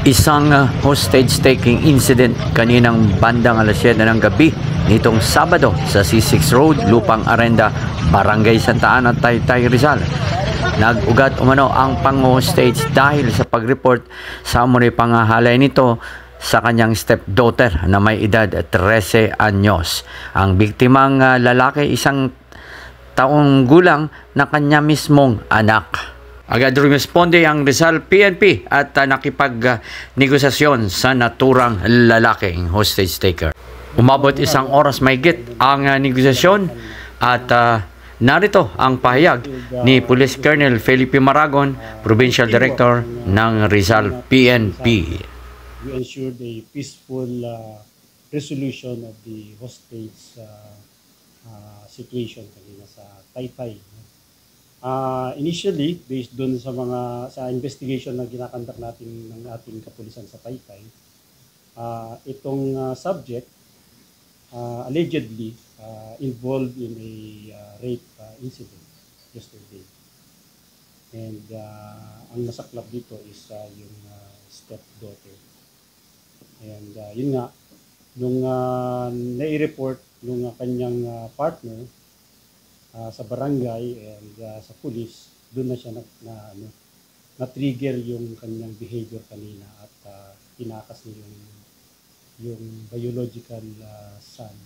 Isang hostage-taking incident kaninang bandang alas 7 ng gabi nitong Sabado sa C6 Road, Lupang Arenda, Barangay Santa Ana, Taytay, Rizal. Nag-ugat umano ang pang-hostage dahil sa pag-report sa umano'y pangahalay nito sa kanyang stepdaughter na may edad 13 anyos. Ang biktimang lalaki, isang taong gulang na kanya mismong anak. Agad rumisponde ang Rizal PNP at nakipag-negosasyon sa naturang lalaking hostage taker. Umabot isang oras mahigit ang negosasyon at narito ang pahayag ni Police Colonel Felipe Maragon, Provincial Director ng Rizal PNP. We ensured a peaceful resolution of the hostage situation kanina sa Taytay. Initially, based doon sa investigation na ginakandak natin ng ating kapulisan sa Taytay, itong subject allegedly involved in a rape incident yesterday. And ang nasaklap dito is yung stepdaughter. And yun nga, nung nai-report nung kanyang partner sa barangay and sa police, doon na siya na-trigger yung kanyang behavior kanina at tinakas niya yung biological son,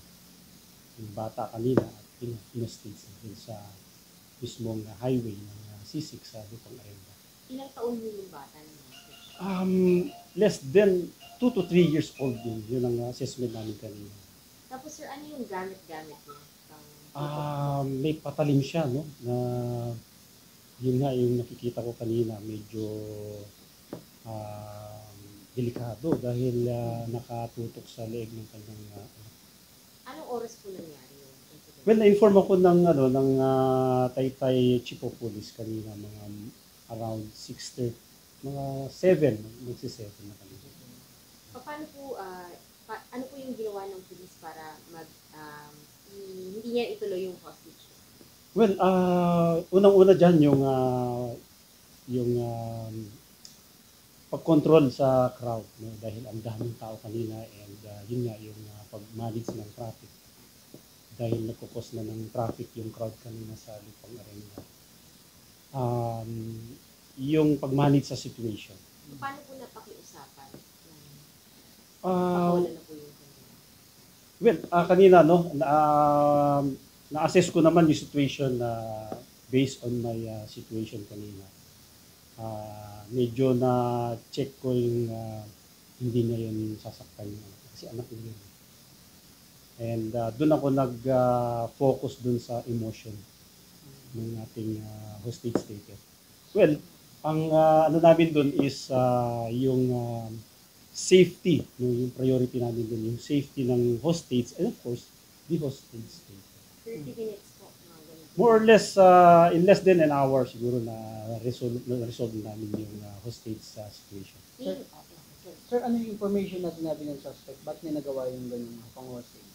yung bata kanina, at in-hostage din sa mismong highway ng C6 sa Lupang Arenda. Ilang taon yung bata? Less than 2 to 3 years old din. Yun ang assessment namin kanina. Tapos sir, ano yung gamit-gamit niya? May patalim siya, no? Na yun nga yung nakikita ko kanina, medyo delikado dahil nakatutok sa leeg ng kanyang Anong oras po nangyari yung incident? Well, na-inform ako ng Taytay Chief of Police kanina, mga around 6:30, mga 7, magsi-7 na kanina. Paano po, ano po yung ginawa ng police para hindi niya ituloy yung hostage? Well, unang-una dyan yung pag-control sa crowd, no? Dahil ang daming tao kanina and yun nga yung pag-manage ng traffic. Dahil nagkukos na ng traffic yung crowd kanina sa Lupang Arenda. Yung pag-manage sa situation. Paano po napakiusapan? Well, na po yung kanina, no, na-assess ko naman yung situation based on my situation kanina. Medyo na-check ko yung hindi na yun sasaktan yun, kasi anak niya yun. And doon ako nag-focus doon sa emotion ng ating hostage taker. Well, ang ano namin doon is yung safety, no, yung priority namin din, yung safety ng hostage and of course, the hostage taker. 30 minutes po. More or less, in less than an hour siguro na resolve namin yung hostage situation. Sir, ano yung information na sinabi ng suspect? Ba't niya nagawa yung ganyung pang-hostage?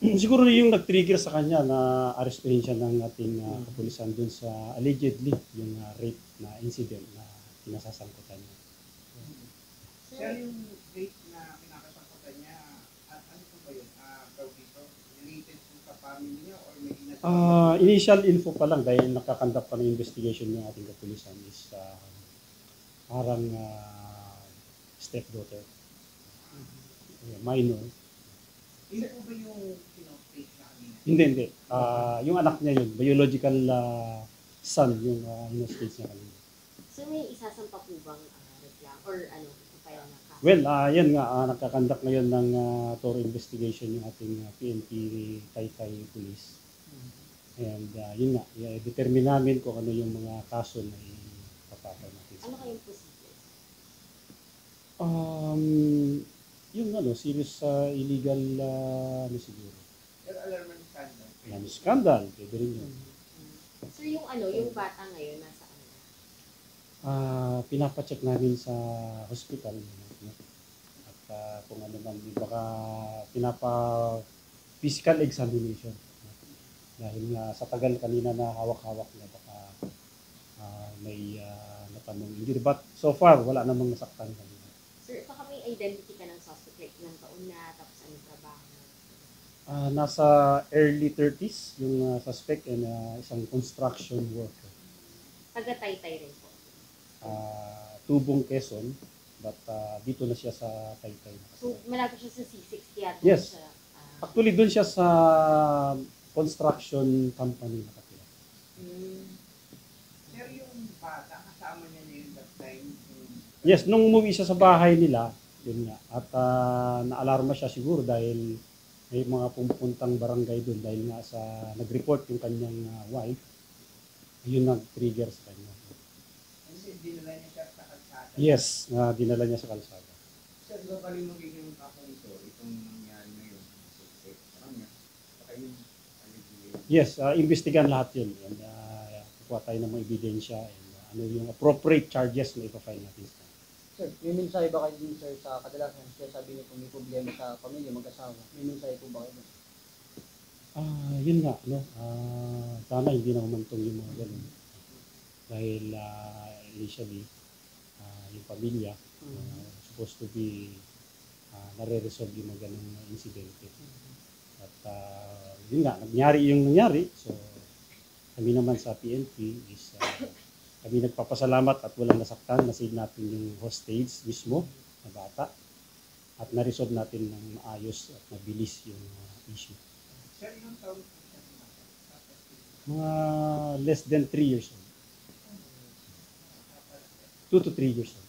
Siguro yung nag-trigger sa kanya na arrestuhin siya ng ating kapulisan dun sa allegedly yung rape na incident na pinasasangkutan niya. Sir, yung rape na kinakasangkutan niya, ano po ba yun? Dito, related po sa family niya or may ginagawa? Initial info pa lang dahil nakakandak pa ng investigation ng ating kapulisan is parang stepdaughter. Minor. Hindi po ba yung kinopate na kanina? Hindi. Yung anak niya yun, biological son yung in-hostage niya kanina. So may isasampa po bang reklam or ano? Well, yan nga, nagkakandak ngayon ng thorough investigation yung ating PNP Taytay Police. And yun nga, determine namin kung ano yung mga kaso na ipapatay natin. Ano kayong procedure? Yung serious illegal, siguro. Alarm and scandal. Yan, scandal, pwede rin yun. Sir, yung bata ngayon, nasa ano? Pinapacheck namin sa hospital. At kung ano man, baka physical examination. Dahil nga sa tagal kanina na hawak-hawak na baka may natanong injury. But so far, wala namang nasaktan kanina. Sir, baka may identity ka ng suspect, like ilang taon na, tapos anong trabaho na? Nasa early 30s yung suspect and isang construction worker. Taga Taytay rin po. Tubong Quezon, but dito na siya sa Taytay. So, malapit siya sa C6, kaya doon Yes. siya. Actually, doon siya sa construction company nakatira. Sir, yung bata, kasama niya na yun that time? Yes, nung umuwi siya sa bahay nila, yun nga. At naalarma siya siguro dahil may mga pumupuntang barangay doon dahil nga sa nag-report yung kanyang wife, yun nag-trigger sa kanya. Kasi dinala niya siya sa kalsada. Yes, dinala niya sa kalsada. Sir, babalik mo rin yung kaso nito, itong nangyari ngayon. Sa kanya, baka yung alleged. Yes, imbestigan lahat yun. And kukuha tayo ng mga ebidensya and ano yung appropriate charges na ipafile natin. Sir, may mensahe ba kayo din, sir, sa kadalasan? Sir, sabi niyo kung may problema sa pamilya, mag-asawa. May mensahe po ba kayo? Yun nga, no? Sana hindi na humantong yung mga ganun. Dahil initially, yung pamilya, supposed to be nare-resolve yung mga ganung insidente. At yun nga, nangyari yung nangyari. So, kami naman sa PNP is kami nagpapasalamat at walang nasaktan. Nasave natin yung hostage mismo na bata. At na-resolve natin ng maayos at mabilis yung issue. Sir, yung taon po siya Mga less than 3 years old. 2 to 3 years old.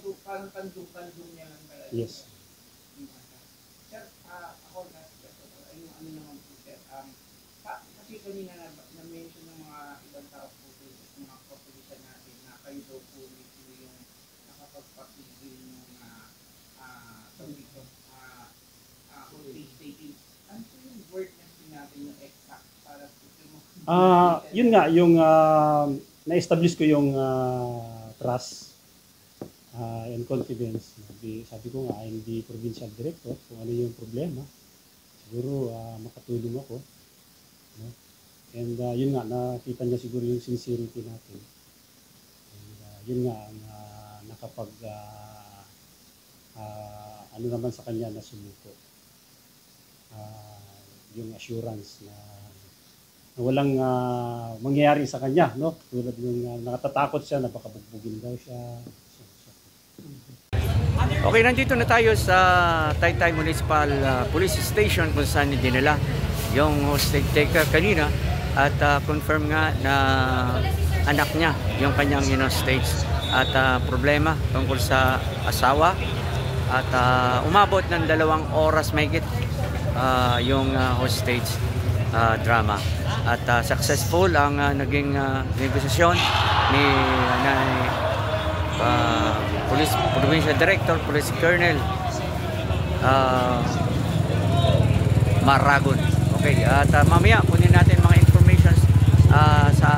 So, parang kandung-kandung niya lang talaga. Yes. Sir, ako na, yung ano naman po, sir, kasi kanina na-mention ng mga ibang tao po, mga kapulisan natin, na kayo daw po mismo yung nakapagpapigil ng hostage taking. Ano po yung word na sinabi yung exact para po Yun nga, yung na-establish ko yung trust and confidence. Sabi ko nga, hindi provincial director, kung ano yung problema, siguro makatulong ako. No? And yun nga, nakita niya siguro yung sincerity natin. And yun nga, ang nakapag, ano naman sa kanya na sumuko. Yung assurance na walang mangyayari sa kanya, no? Tulad yung nakatatakot siya na baka bugbugin daw siya. Okay, nandito na tayo sa Taytay Municipal Police Station kung saan dinala yung hostage taker kanina at confirm nga na anak niya yung kanyang hostage at problema tungkol sa asawa at umabot ng 2 oras mahigit yung hostage drama at successful ang naging negosasyon ni Police Provincial Director, Police Colonel Maragon. Okay, at mamaya kunin natin mga information sa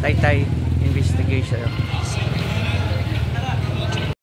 Taytay investigation